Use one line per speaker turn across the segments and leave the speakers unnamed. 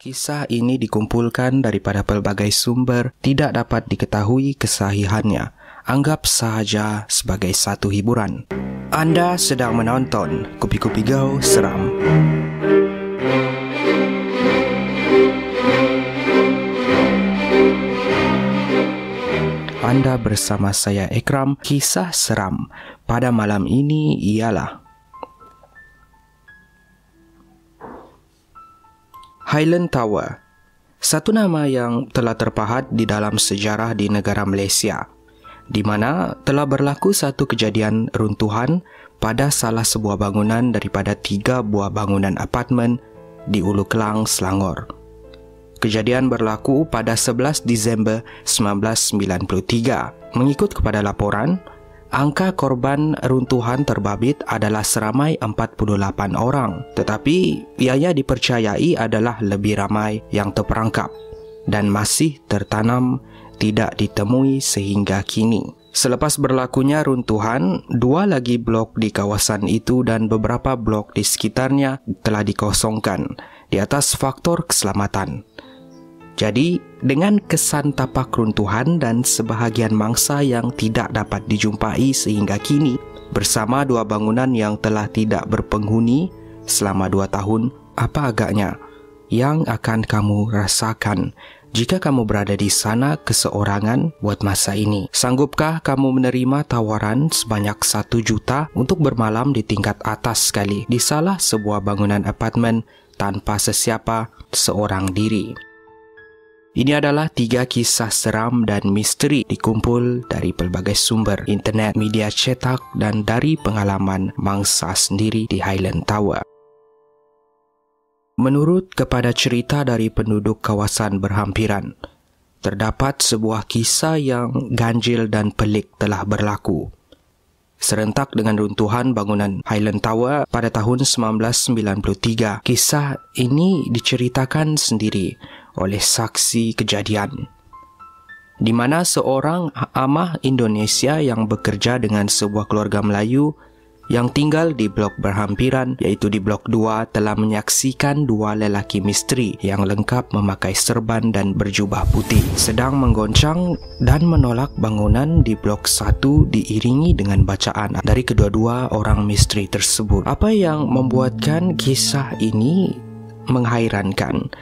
Kisah ini dikumpulkan daripada pelbagai sumber, tidak dapat diketahui kesahihannya. Anggap sahaja sebagai satu hiburan. Anda sedang menonton Kupi-Kupi Go Seram. Anda bersama saya Ikram. Kisah seram pada malam ini ialah Highland Tower, satu nama yang telah terpahat di dalam sejarah di negara Malaysia, di mana telah berlaku satu kejadian runtuhan pada salah sebuah bangunan daripada 3 buah bangunan apartmen di Ulu Kelang, Selangor. Kejadian berlaku pada 11 Disember 1993. Mengikut kepada laporan, angka korban runtuhan terbabit adalah seramai 48 orang, tetapi ianya dipercayai adalah lebih ramai yang terperangkap dan masih tertanam tidak ditemui sehingga kini. Selepas berlakunya runtuhan, 2 lagi blok di kawasan itu dan beberapa blok di sekitarnya telah dikosongkan di atas faktor keselamatan. Jadi, dengan kesan tapak runtuhan dan sebahagian mangsa yang tidak dapat dijumpai sehingga kini, bersama 2 bangunan yang telah tidak berpenghuni selama 2 tahun, apa agaknya yang akan kamu rasakan jika kamu berada di sana keseorangan buat masa ini? Sanggupkah kamu menerima tawaran sebanyak 1 juta untuk bermalam di tingkat atas sekali di salah sebuah bangunan apartmen tanpa sesiapa seorang diri? Ini adalah 3 kisah seram dan misteri dikumpul dari pelbagai sumber internet, media cetak dan dari pengalaman mangsa sendiri di Highland Tower. Menurut kepada cerita dari penduduk kawasan berhampiran, terdapat sebuah kisah yang ganjil dan pelik telah berlaku serentak dengan runtuhan bangunan Highland Tower pada tahun 1993. Kisah ini diceritakan sendiri oleh saksi kejadian, di mana seorang amah Indonesia yang bekerja dengan sebuah keluarga Melayu yang tinggal di blok berhampiran, iaitu di blok 2, telah menyaksikan 2 lelaki misteri yang lengkap memakai serban dan berjubah putih sedang menggoncang dan menolak bangunan di blok 1 diiringi dengan bacaan dari kedua-dua orang misteri tersebut. Apa yang membuatkan kisah ini menghairankan?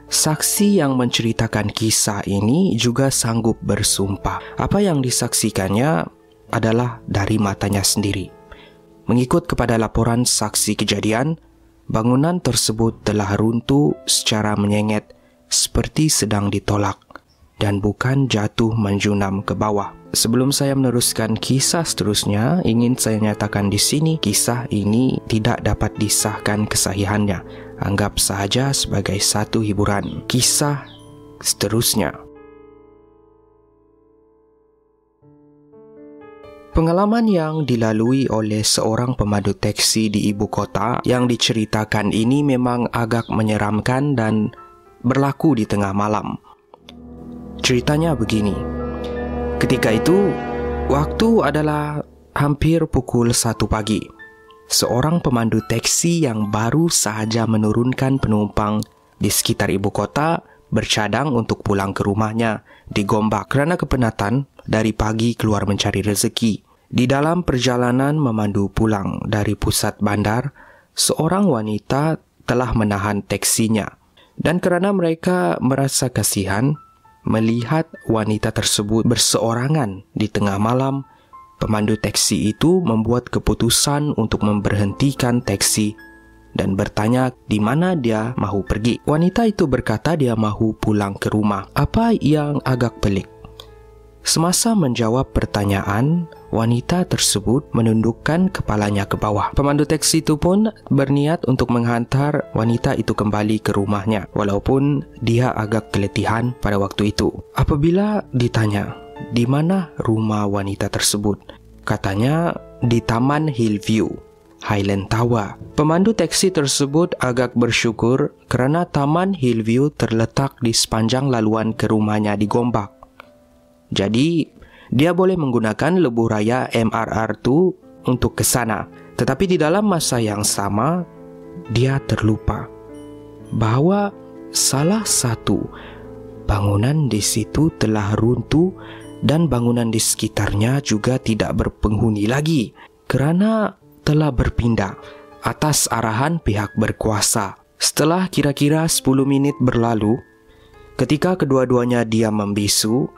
Saksi yang menceritakan kisah ini juga sanggup bersumpah apa yang disaksikannya adalah dari matanya sendiri. Mengikut kepada laporan saksi kejadian, bangunan tersebut telah runtuh secara menyengit seperti sedang ditolak dan bukan jatuh menjunam ke bawah. Sebelum saya meneruskan kisah seterusnya, ingin saya nyatakan di sini, kisah ini tidak dapat disahkan kesahihannya. Anggap saja sebagai satu hiburan. Kisah seterusnya. Pengalaman yang dilalui oleh seorang pemandu teksi di ibu kota yang diceritakan ini memang agak menyeramkan dan berlaku di tengah malam. Ceritanya begini. Ketika itu, waktu adalah hampir pukul 1 pagi. Seorang pemandu teksi yang baru sahaja menurunkan penumpang di sekitar ibu kota bercadang untuk pulang ke rumahnya di Gombak kerana kepenatan dari pagi keluar mencari rezeki. Di dalam perjalanan memandu pulang dari pusat bandar, seorang wanita telah menahan teksinya, dan kerana mereka merasa kasihan melihat wanita tersebut berseorangan di tengah malam, pemandu teksi itu membuat keputusan untuk memberhentikan teksi dan bertanya di mana dia mahu pergi. Wanita itu berkata dia mahu pulang ke rumah. Apa yang agak pelik? Semasa menjawab pertanyaan, wanita tersebut menundukkan kepalanya ke bawah. Pemandu teksi itu pun berniat untuk menghantar wanita itu kembali ke rumahnya, walaupun dia agak keletihan pada waktu itu. Apabila ditanya, di mana rumah wanita tersebut? Katanya, di Taman Hillview, Highland Tower. Pemandu teksi tersebut agak bersyukur kerana Taman Hillview terletak di sepanjang laluan ke rumahnya di Gombak. Jadi, dia boleh menggunakan lebuh raya MRR2 untuk ke sana. Tetapi di dalam masa yang sama, dia terlupa bahawa salah satu bangunan di situ telah runtuh dan bangunan di sekitarnya juga tidak berpenghuni lagi kerana telah berpindah atas arahan pihak berkuasa. Setelah kira-kira 10 minit berlalu, ketika kedua-duanya diam membisu,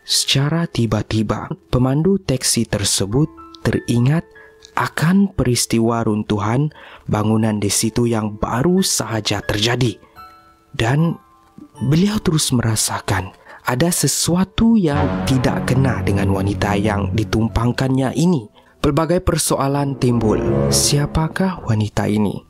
secara tiba-tiba pemandu teksi tersebut teringat akan peristiwa runtuhan bangunan di situ yang baru sahaja terjadi. Dan beliau terus merasakan ada sesuatu yang tidak kena dengan wanita yang ditumpangkannya ini. Pelbagai persoalan timbul. Siapakah wanita ini?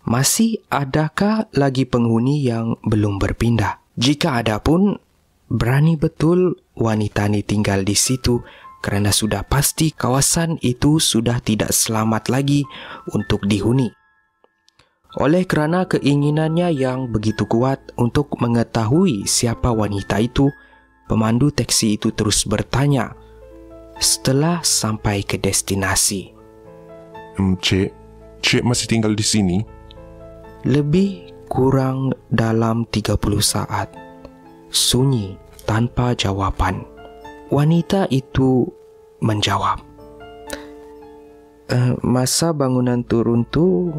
Masih adakah lagi penghuni yang belum berpindah? Jika ada pun, berani betul wanita ini tinggal di situ kerana sudah pasti kawasan itu sudah tidak selamat lagi untuk dihuni. Oleh kerana keinginannya yang begitu kuat untuk mengetahui siapa wanita itu, pemandu teksi itu terus bertanya setelah sampai ke destinasi.
Cik masih tinggal di sini?
Lebih kurang dalam 30 saat. Sunyi tanpa jawapan. Wanita itu menjawab, masa bangunan turun tu,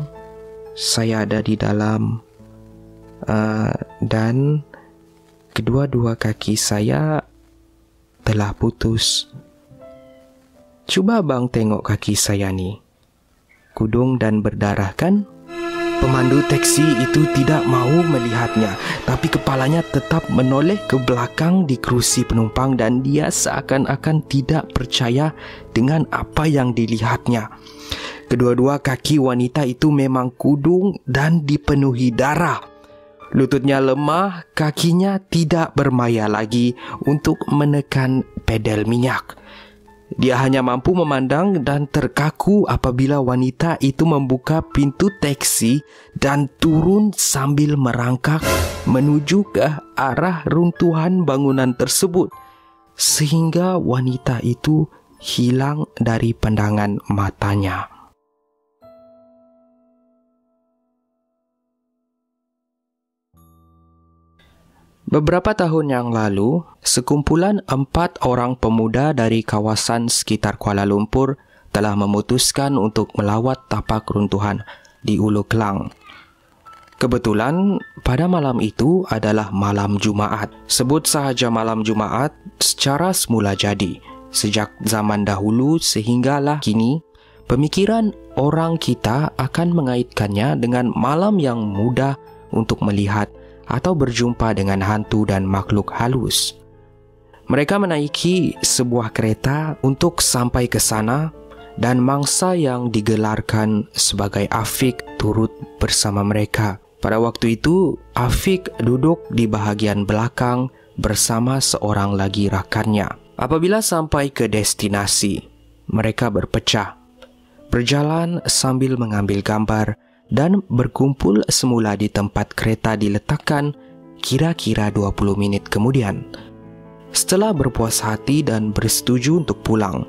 saya ada di dalam dan kedua-dua kaki saya telah putus. Cuba abang tengok kaki saya ni. Kudung dan berdarah kan? Pemandu teksi itu tidak mahu melihatnya, tapi kepalanya tetap menoleh ke belakang di kerusi penumpang dan dia seakan-akan tidak percaya dengan apa yang dilihatnya. Kedua-dua kaki wanita itu memang kudung dan dipenuhi darah. Lututnya lemah, kakinya tidak bermaya lagi untuk menekan pedal minyak. Dia hanya mampu memandang dan terkaku apabila wanita itu membuka pintu teksi dan turun sambil merangkak menuju ke arah runtuhan bangunan tersebut, sehingga wanita itu hilang dari pandangan matanya. Beberapa tahun yang lalu, sekumpulan 4 orang pemuda dari kawasan sekitar Kuala Lumpur telah memutuskan untuk melawat tapak runtuhan di Ulu Kelang. Kebetulan, pada malam itu adalah malam Jumaat. Sebut sahaja malam Jumaat secara semula jadi. Sejak zaman dahulu sehinggalah kini, pemikiran orang kita akan mengaitkannya dengan malam yang mudah untuk melihat atau berjumpa dengan hantu dan makhluk halus. Mereka menaiki sebuah kereta untuk sampai ke sana dan mangsa yang digelarkan sebagai Afiq turut bersama mereka. Pada waktu itu, Afiq duduk di bahagian belakang bersama seorang lagi rakannya. Apabila sampai ke destinasi, mereka berpecah, berjalan sambil mengambil gambar dan berkumpul semula di tempat kereta diletakkan kira-kira 20 minit kemudian. Setelah berpuas hati dan bersetuju untuk pulang,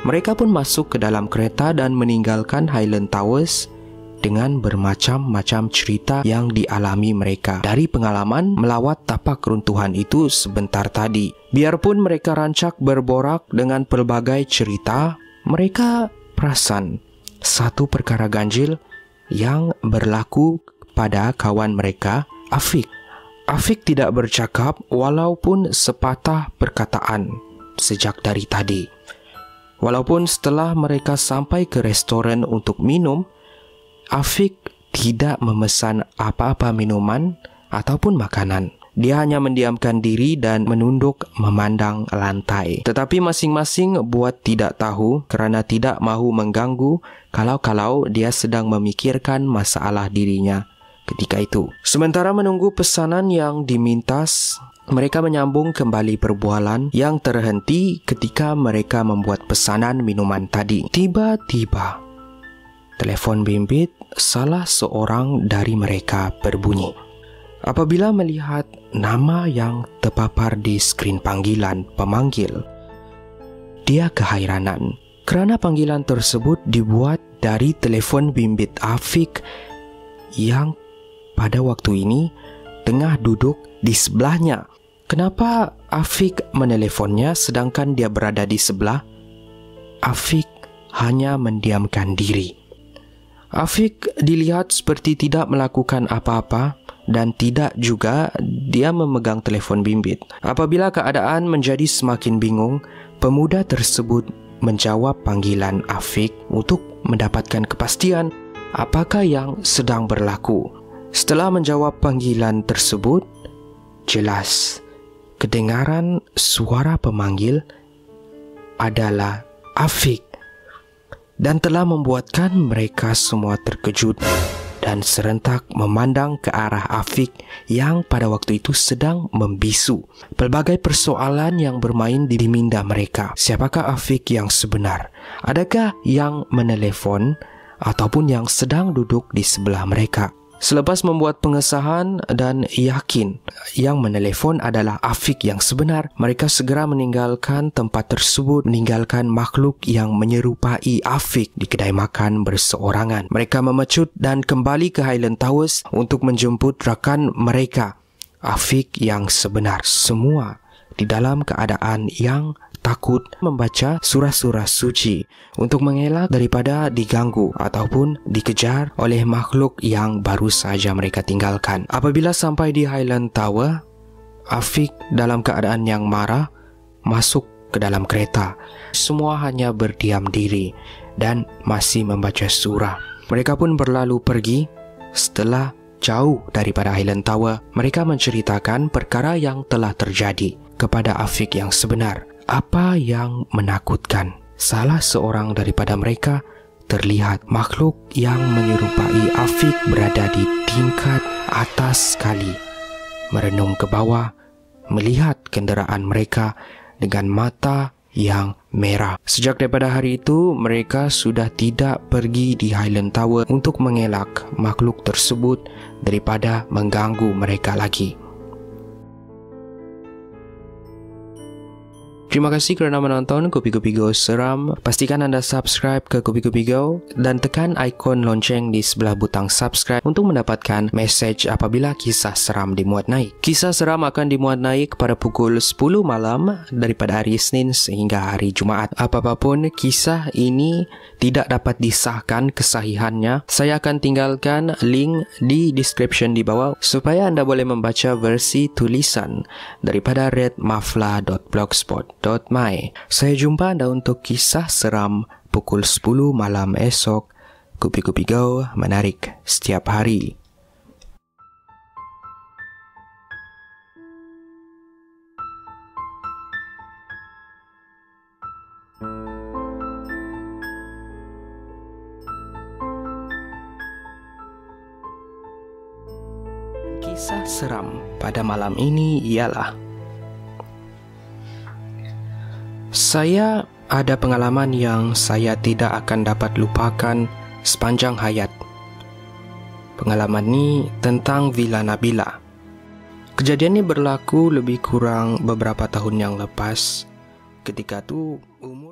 mereka pun masuk ke dalam kereta dan meninggalkan Highland Towers dengan bermacam-macam cerita yang dialami mereka dari pengalaman melawat tapak runtuhan itu sebentar tadi. Biarpun mereka rancak berborak dengan pelbagai cerita, mereka perasan satu perkara ganjil yang berlaku pada kawan mereka, Afiq. Afiq tidak bercakap walaupun sepatah perkataan sejak dari tadi. Walaupun setelah mereka sampai ke restoran untuk minum, Afiq tidak memesan apa-apa minuman ataupun makanan. Dia hanya mendiamkan diri dan menunduk memandang lantai. Tetapi masing-masing buat tidak tahu kerana tidak mahu mengganggu kalau-kalau dia sedang memikirkan masalah dirinya ketika itu. Sementara menunggu pesanan yang dimintas, mereka menyambung kembali perbualan yang terhenti ketika mereka membuat pesanan minuman tadi. Tiba-tiba, telefon bimbit salah seorang dari mereka berbunyi. Apabila melihat nama yang terpapar di skrin panggilan pemanggil, dia kehairanan kerana panggilan tersebut dibuat dari telefon bimbit Afiq yang pada waktu ini tengah duduk di sebelahnya. Kenapa Afiq meneleponnya sedangkan dia berada di sebelah? Afiq hanya mendiamkan diri. Afiq dilihat seperti tidak melakukan apa-apa dan tidak juga dia memegang telefon bimbit. Apabila keadaan menjadi semakin bingung, pemuda tersebut menjawab panggilan Afiq untuk mendapatkan kepastian apakah yang sedang berlaku. Setelah menjawab panggilan tersebut, jelas kedengaran suara pemanggil adalah Afiq dan telah membuatkan mereka semua terkejut dan serentak memandang ke arah Afiq yang pada waktu itu sedang membisu. Pelbagai persoalan yang bermain di minda mereka. Siapakah Afiq yang sebenar? Adakah yang menelepon ataupun yang sedang duduk di sebelah mereka? Selepas membuat pengesahan dan yakin yang menelepon adalah Afiq yang sebenar, mereka segera meninggalkan tempat tersebut, meninggalkan makhluk yang menyerupai Afiq di kedai makan berseorangan. Mereka memecut dan kembali ke Highland Towers untuk menjemput rakan mereka, Afiq yang sebenar. Semua di dalam keadaan yang takut membaca surah-surah suci untuk mengelak daripada diganggu ataupun dikejar oleh makhluk yang baru saja mereka tinggalkan. Apabila sampai di Highland Tower, Afiq dalam keadaan yang marah masuk ke dalam kereta. Semua hanya berdiam diri dan masih membaca surah. Mereka pun berlalu pergi. Setelah jauh daripada Highland Tower, mereka menceritakan perkara yang telah terjadi kepada Afiq yang sebenar. Apa yang menakutkan? Salah seorang daripada mereka terlihat makhluk yang menyerupai Afiq berada di tingkat atas sekali, merenung ke bawah, melihat kenderaan mereka dengan mata yang merah. Sejak daripada hari itu, mereka sudah tidak pergi di Highland Tower untuk mengelak makhluk tersebut daripada mengganggu mereka lagi. Terima kasih kerana menonton Kopi-Kopi Go Seram. Pastikan anda subscribe ke Kopi-Kopi Go dan tekan ikon lonceng di sebelah butang subscribe untuk mendapatkan mesej apabila kisah seram dimuat naik. Kisah seram akan dimuat naik pada pukul 10 malam daripada hari Isnin sehingga hari Jumaat. Apapun kisah ini tidak dapat disahkan kesahihannya, saya akan tinggalkan link di description di bawah supaya anda boleh membaca versi tulisan daripada redmafla.blogspot.my. Saya jumpa anda untuk kisah seram pukul 10 malam esok. Kopi-Kopi Go menarik setiap hari. Kisah seram pada malam ini ialah, saya ada pengalaman yang saya tidak akan dapat lupakan sepanjang hayat. Pengalaman ini tentang Villa Nabila. Kejadian ini berlaku lebih kurang beberapa tahun yang lepas. Ketika itu umur